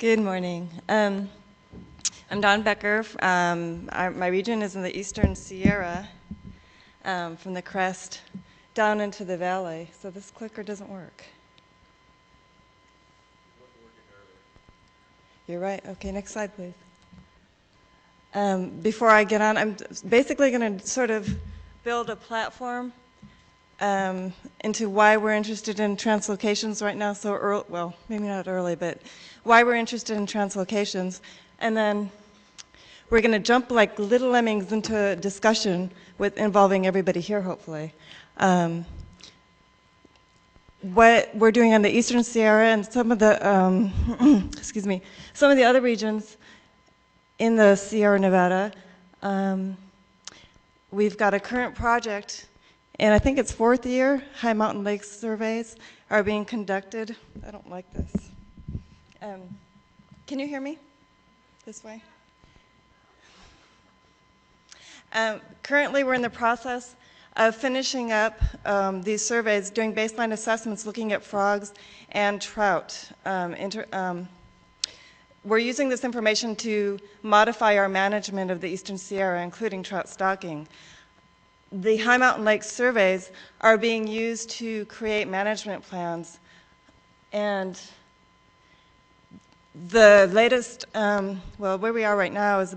Good morning. I'm Dawne Becker. My region is in the Eastern Sierra, from the crest down into the valley. So this clicker doesn't work. You're right. Okay, next slide, please. Before I get on, I'm basically going to sort of build a platform into why we're interested in translocations right now so early. Well, maybe not early, but why we're interested in translocations. And then we're going to jump like little lemmings into a discussion involving everybody here, hopefully. What we're doing on the Eastern Sierra and some of the, excuse me, some of the other regions in the Sierra Nevada. We've got a current project, and I think it's 4th year. High mountain lake surveys are being conducted. I don't like this. Can you hear me this way? Currently, we're in the process of finishing up these surveys, doing baseline assessments, looking at frogs and trout. We're using this information to modify our management of the Eastern Sierra, including trout stocking. The high mountain lake surveys are being used to create management plans. And the latest, well, where we are right now is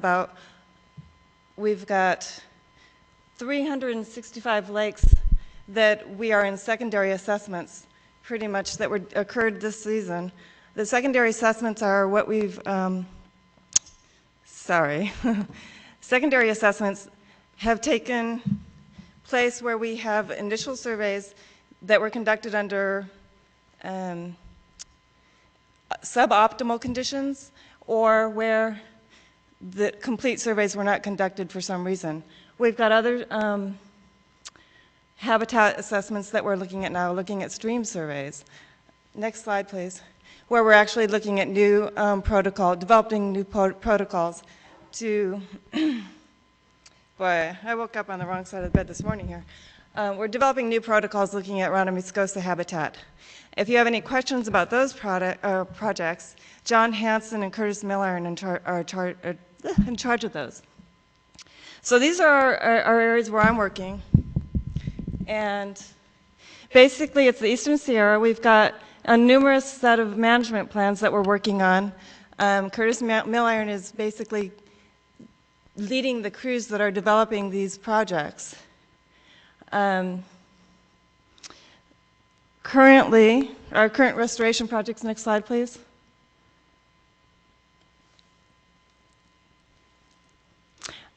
we've got 365 lakes that we are in secondary assessments, pretty much, that occurred this season. The secondary assessments are what we've, secondary assessments have taken place where we have initial surveys that were conducted under suboptimal conditions, or where the complete surveys were not conducted for some reason. We've got other habitat assessments that we're looking at now, looking at stream surveys. Next slide, please. Where we're actually looking at new developing new protocols to, boy, I woke up on the wrong side of the bed this morning here. We're developing new protocols looking at Rana-Muscosa habitat. If you have any questions about those projects, John Hansen and Curtis Miller are in charge of those. So these are our areas where I'm working. And basically, it's the Eastern Sierra. We've got a numerous set of management plans that we're working on. Curtis Miller is basically leading the crews that are developing these projects. Currently, our current restoration projects, next slide, please.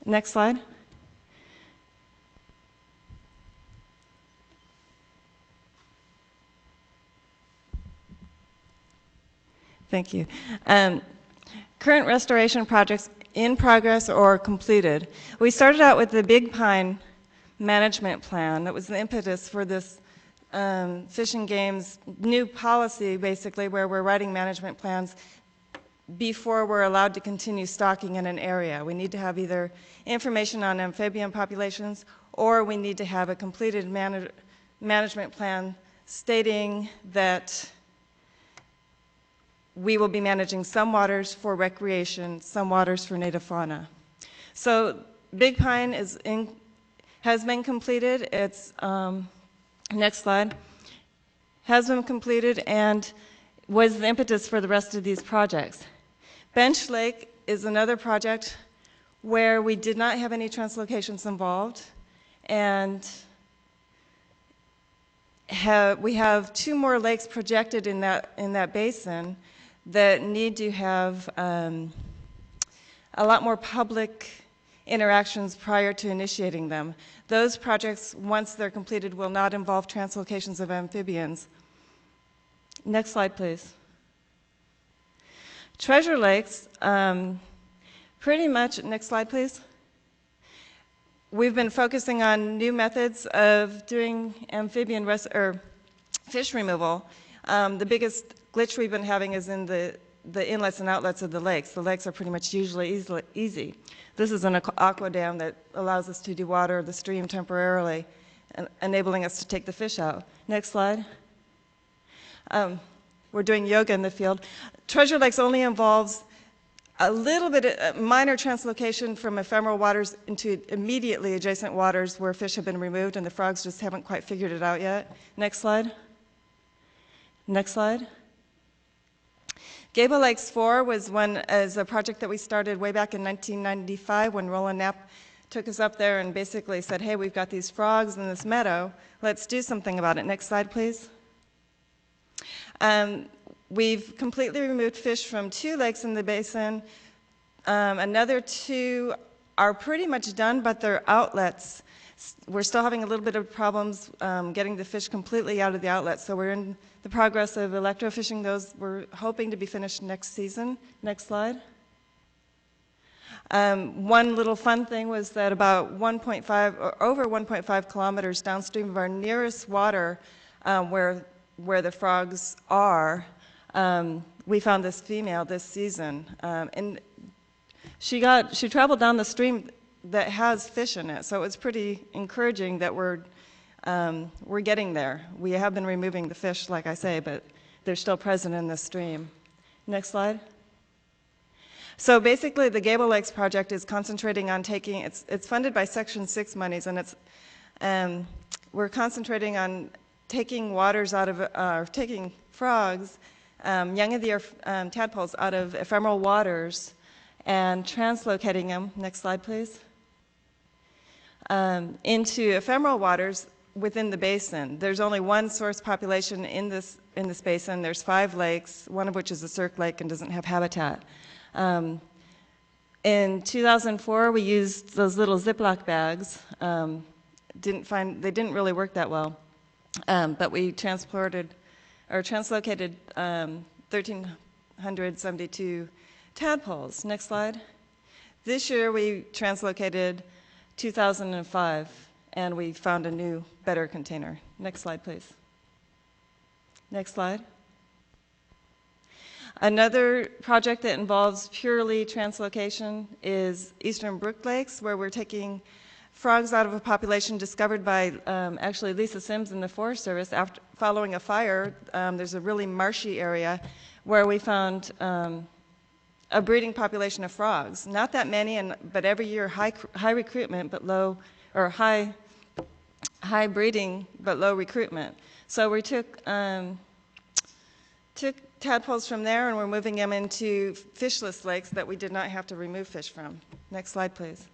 Next slide. Thank you. Current restoration projects in progress or completed. We started out with the Big Pine management plan. That was the impetus for this Fish and Game's new policy, basically, where we're writing management plans before we're allowed to continue stocking in an area. We need to have either information on amphibian populations, or we need to have a completed management plan stating that we will be managing some waters for recreation, some waters for native fauna. So Big Pine has been completed. It's, next slide, has been completed and was the impetus for the rest of these projects. Bench Lake is another project where we did not have any translocations involved, and we have 2 more lakes projected in that basin that need to have a lot more public interactions prior to initiating them. Those projects, once they're completed, will not involve translocations of amphibians. Next slide, please. Treasure Lakes, pretty much, next slide, please. We've been focusing on new methods of doing amphibian fish removal. The biggest glitch we've been having is in the inlets and outlets of the lakes. The lakes are pretty much usually easy. This is an aqua dam that allows us to dewater the stream temporarily, enabling us to take the fish out. Next slide. we're doing yoga in the field. Treasure Lakes only involves a little bit of minor translocation from ephemeral waters into immediately adjacent waters where fish have been removed and the frogs just haven't quite figured it out yet. Next slide. Next slide. Gable Lakes 4 was a project that we started way back in 1995 when Roland Knapp took us up there and basically said, hey, we've got these frogs in this meadow. Let's do something about it. Next slide, please. We've completely removed fish from 2 lakes in the basin. Another 2 are pretty much done, but they're outlets. We're still having a little bit of problems getting the fish completely out of the outlets, so we're in the progress of electrofishing those. We're hoping to be finished next season. Next slide. One little fun thing was that about 1.5 or over 1.5 kilometers downstream of our nearest water, where the frogs are, we found this female this season, and she traveled down the stream that has fish in it. So it was pretty encouraging that we're getting there. We have been removing the fish, like I say, but they're still present in the stream. Next slide. So basically, the Gable Lakes project is concentrating on taking, it's funded by Section 6 monies, and we're concentrating on taking waters out of, taking frogs, young of the year tadpoles out of ephemeral waters and translocating them, next slide please, into ephemeral waters within the basin. There's only one source population in this basin. There's 5 lakes, one of which is a cirque lake and doesn't have habitat. In 2004, we used those little Ziploc bags. They didn't really work that well, but we translocated 1,372 tadpoles. Next slide. This year, we translocated 2,005, and we found a new, better container. Next slide, please. Next slide. Another project that involves purely translocation is Eastern Brook Lakes, where we're taking frogs out of a population discovered by actually Lisa Sims in the Forest Service. Following a fire, there's a really marshy area where we found a breeding population of frogs. Not that many, but every year high recruitment, but low, or high breeding, but low recruitment. So we took tadpoles from there, and we're moving them into fishless lakes that we did not have to remove fish from. Next slide, please.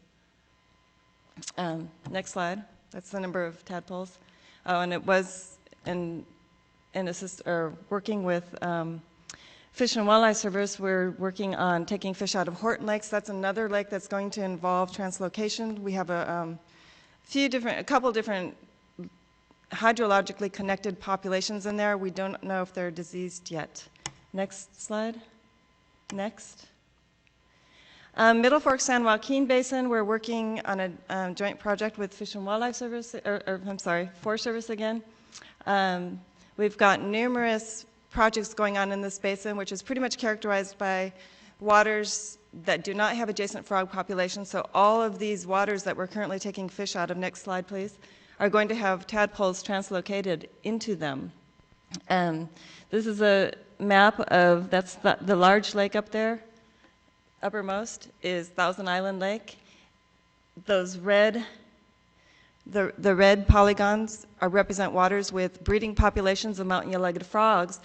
Next slide. That's the number of tadpoles. Oh, and it was working with Fish and Wildlife Service. We're working on taking fish out of Horton Lakes. That's another lake that's going to involve translocation. We have a couple different hydrologically connected populations in there. We don't know if they're diseased yet. Next slide. Next. Middle Fork San Joaquin Basin, we're working on a joint project with Fish and Wildlife Service, Forest Service again. We've got numerous projects going on in this basin, which is pretty much characterized by waters that do not have adjacent frog populations. So all of these waters that we're currently taking fish out of, next slide please, are going to have tadpoles translocated into them. This is a map of, that's the large lake up there. Uppermost is Thousand Island Lake. Those red, the red polygons represent waters with breeding populations of mountain yellow-legged frogs.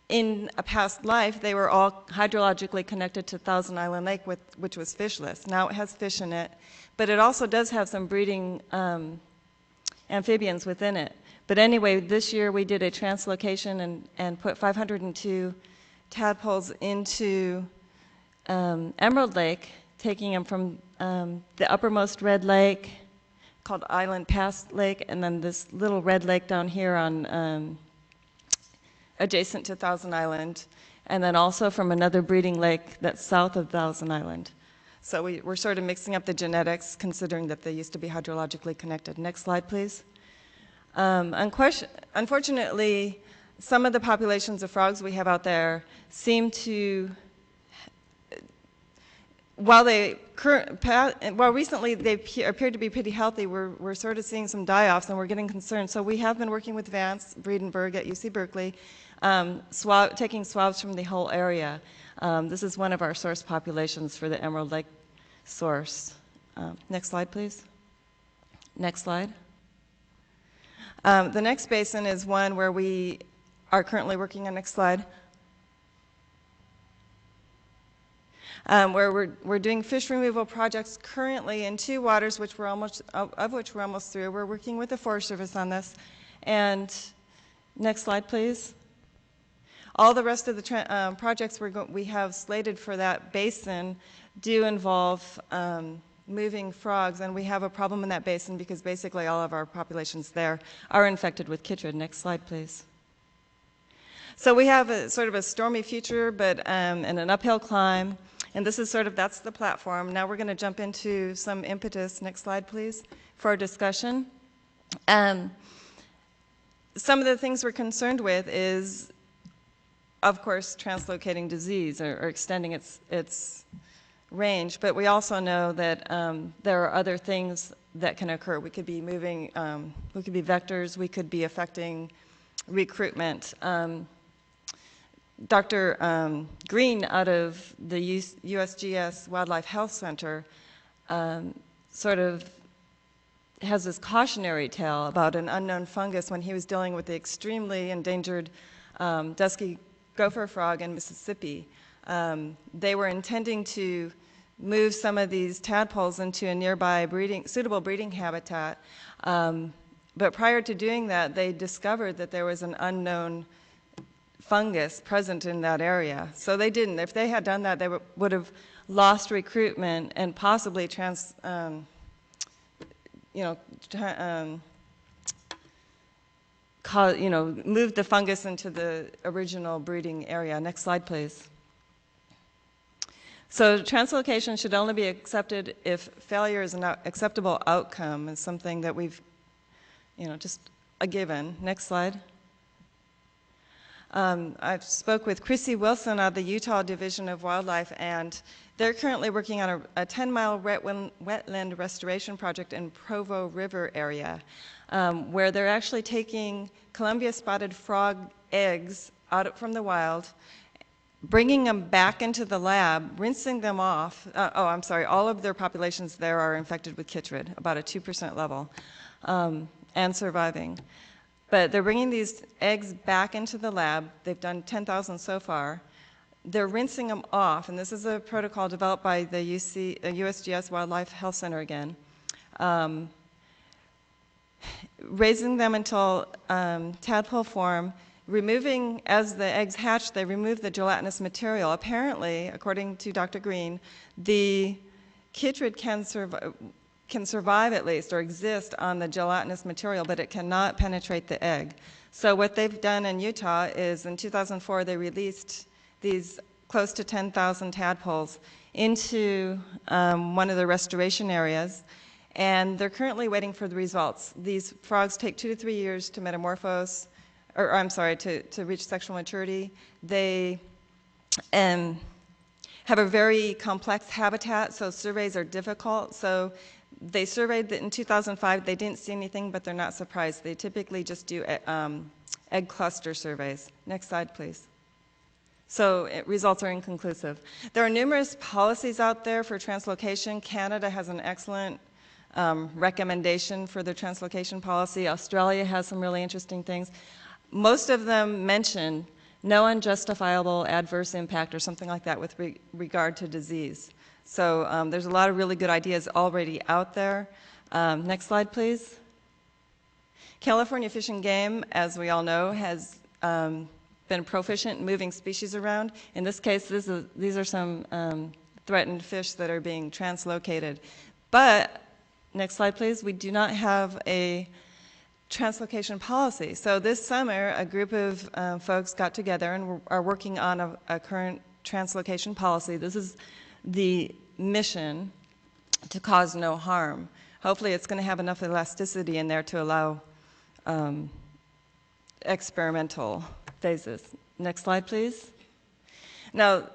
In a past life, they were all hydrologically connected to Thousand Island Lake, which was fishless. Now it has fish in it, but it also does have some breeding amphibians within it. But anyway, this year we did a translocation and put 502 tadpoles into Emerald Lake, taking them from the uppermost red lake called Island Pass Lake, and then this little red lake down here on adjacent to Thousand Island, and then also from another breeding lake that's south of Thousand Island. So we're sort of mixing up the genetics, considering that they used to be hydrologically connected. Next slide, please. Unfortunately, some of the populations of frogs we have out there seem to while recently they appeared to be pretty healthy, we're sort of seeing some die-offs and we're getting concerned. So we have been working with Vance Breedenberg at UC Berkeley, taking swabs from the whole area. This is one of our source populations for the Emerald Lake source. Next slide, please. Next slide. The next basin is one where we are currently working on. Next slide. Where we're doing fish removal projects currently in 2 waters, which we're almost through. We're working with the Forest Service on this. And next slide, please. All the rest of the projects we have slated for that basin do involve moving frogs, and we have a problem in that basin because basically all of our populations there are infected with chytrid. Next slide, please. So we have sort of a stormy future, but and an uphill climb. And this is that's the platform. Now we're going to jump into some impetus. Next slide, please, for our discussion. Some of the things we're concerned with is, of course, translocating disease or extending its range. But we also know that there are other things that can occur. We could be moving, we could be vectors, we could be affecting recruitment. Dr. Green out of the USGS Wildlife Health Center sort of has this cautionary tale about an unknown fungus when he was dealing with the extremely endangered dusky gopher frog in Mississippi. They were intending to move some of these tadpoles into a nearby suitable breeding habitat, but prior to doing that, they discovered that there was an unknown fungus present in that area. So they didn't. If they had done that, they would have lost recruitment and possibly moved the fungus into the original breeding area. Next slide, please. So translocation should only be accepted if failure is an acceptable outcome. Is something that we've, just a given. Next slide. I've spoke with Chrissy Wilson of the Utah Division of Wildlife, and they're currently working on a 10-mile wetland restoration project in Provo River area, where they're actually taking Columbia spotted frog eggs out from the wild, bringing them back into the lab, rinsing them off. All of their populations there are infected with chytrid, about a 2% level, and surviving. But they're bringing these eggs back into the lab. They've done 10,000 so far. They're rinsing them off, and this is a protocol developed by the USGS Wildlife Health Center again. Raising them until tadpole form, removing, as the eggs hatch, they remove the gelatinous material. Apparently, according to Dr. Green, the chytrid can survive at least or exist on the gelatinous material, but it cannot penetrate the egg. So what they've done in Utah is in 2004 they released these close to 10,000 tadpoles into one of the restoration areas, and they're currently waiting for the results. These frogs take 2 to 3 years to metamorphose, to reach sexual maturity. They have a very complex habitat, so surveys are difficult. So they surveyed in 2005. They didn't see anything, but they're not surprised. They typically just do egg cluster surveys. Next slide, please. So results are inconclusive. There are numerous policies out there for translocation. Canada has an excellent recommendation for their translocation policy. Australia has some really interesting things. Most of them mention no unjustifiable adverse impact or something like that with regard to disease. So there's a lot of really good ideas already out there. Next slide, please. California Fish and Game, as we all know, has been proficient in moving species around. In this case, these are some threatened fish that are being translocated. But, next slide, please, we do not have a translocation policy. So this summer, a group of folks got together and are working on a current translocation policy. This is the mission to cause no harm. Hopefully it's going to have enough elasticity in there to allow experimental phases. Next slide, please. Now,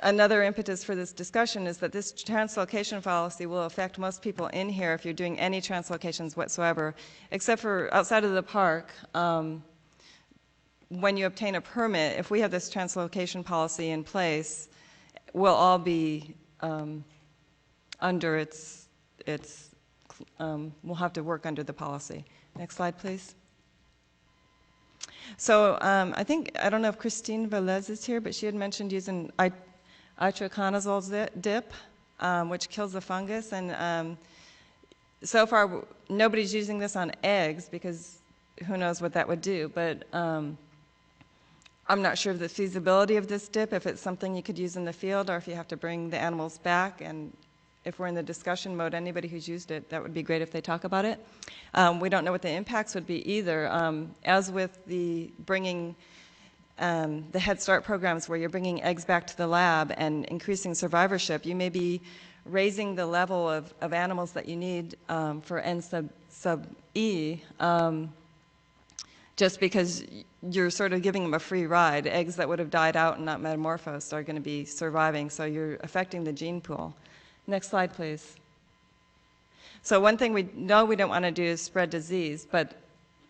another impetus for this discussion is that this translocation policy will affect most people in here if you're doing any translocations whatsoever, except for outside of the park. When you obtain a permit, if we have this translocation policy in place, we'll all be under we'll have to work under the policy. Next slide, please. So I don't know if Christine Velez is here, but she had mentioned using Iitraconazole dip, which kills the fungus. And so far, nobody's using this on eggs because who knows what that would do. But I'm not sure of the feasibility of this dip, if it's something you could use in the field or if you have to bring the animals back. And if we're in the discussion mode, anybody who's used it, that would be great if they talk about it. We don't know what the impacts would be either. As with the bringing the Head Start programs where you're bringing eggs back to the lab and increasing survivorship, you may be raising the level of animals that you need for N sub E, just because you're sort of giving them a free ride. Eggs that would have died out and not metamorphosed are going to be surviving, so you're affecting the gene pool. Next slide, please. So one thing we know we don't want to do is spread disease, but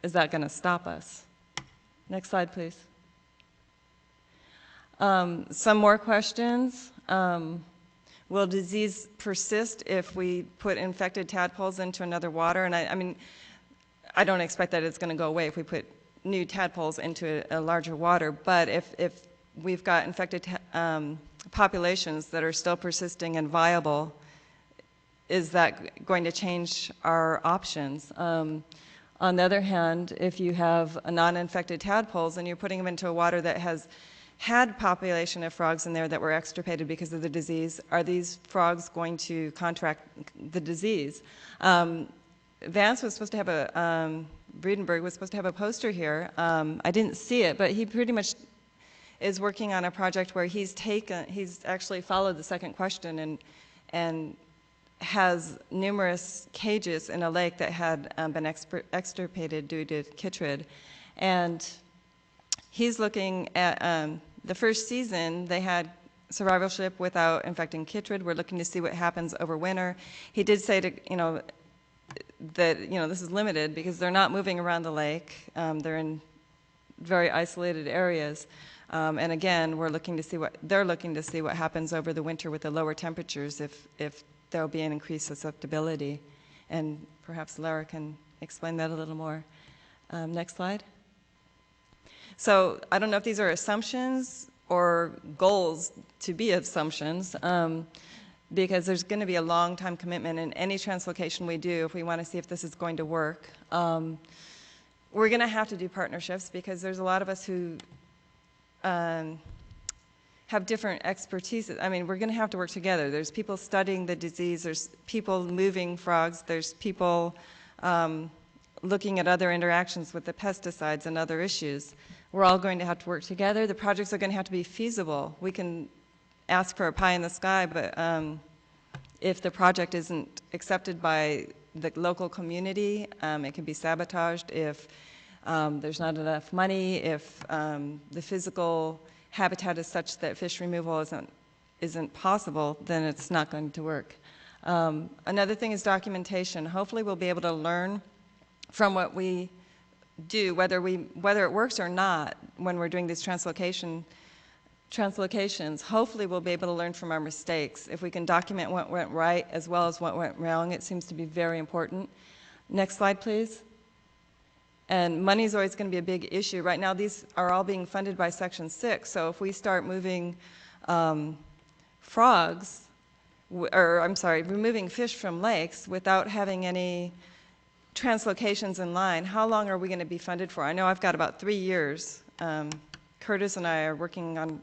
is that going to stop us? Next slide, please. Some more questions. Will disease persist if we put infected tadpoles into another water? And I mean, I don't expect that it's going to go away if we put new tadpoles into a larger water, but if we've got infected populations that are still persisting and viable, is that going to change our options? On the other hand, if you have a non-infected tadpoles and you're putting them into a water that has had population of frogs in there that were extirpated because of the disease, are these frogs going to contract the disease? Vance was supposed to have Breedenberg was supposed to have a poster here. I didn't see it, but he pretty much is working on a project where he's actually followed the second question and has numerous cages in a lake that had been extirpated due to chytrid. And he's looking at the first season, they had survivorship without infecting chytrid. We're looking to see what happens over winter. He did say that this is limited because they're not moving around the lake. They're in very isolated areas. And again, they're looking to see what happens over the winter with the lower temperatures, if there'll be an increased susceptibility. And perhaps Lara can explain that a little more. Next slide. So I don't know if these are assumptions or goals to be assumptions, because there's going to be a long time commitment in any translocation we do if we want to see if this is going to work. We're going to have to do partnerships because there's a lot of us who have different expertise. I mean, we're going to have to work together. There's people studying the disease, there's people moving frogs, there's people looking at other interactions with the pesticides and other issues. We're all going to have to work together. The projects are going to have to be feasible. We can ask for a pie in the sky, but if the project isn't accepted by the local community, it can be sabotaged. If there's not enough money, if the physical habitat is such that fish removal isn't possible, then it's not going to work. Another thing is documentation. Hopefully we'll be able to learn from what we do, whether it works or not when we're doing these translocations. Hopefully we'll be able to learn from our mistakes. If we can document what went right as well as what went wrong, it seems to be very important. Next slide, please. And money is always going to be a big issue. Right now, these are all being funded by Section 6. So if we start moving removing fish from lakes without having any translocations in line, how long are we going to be funded for? I know I've got about 3 years. Curtis and I are working on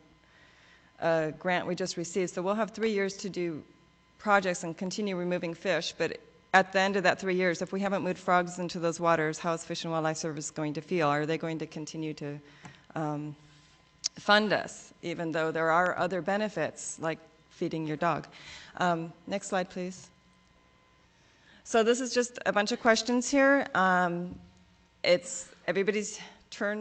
a grant we just received, so we'll have 3 years to do projects and continue removing fish, but at the end of that 3 years, if we haven't moved frogs into those waters, how is Fish and Wildlife Service going to feel? Are they going to continue to fund us, even though there are other benefits, like feeding your dog? Next slide, please. So this is just a bunch of questions here. It's everybody's turn.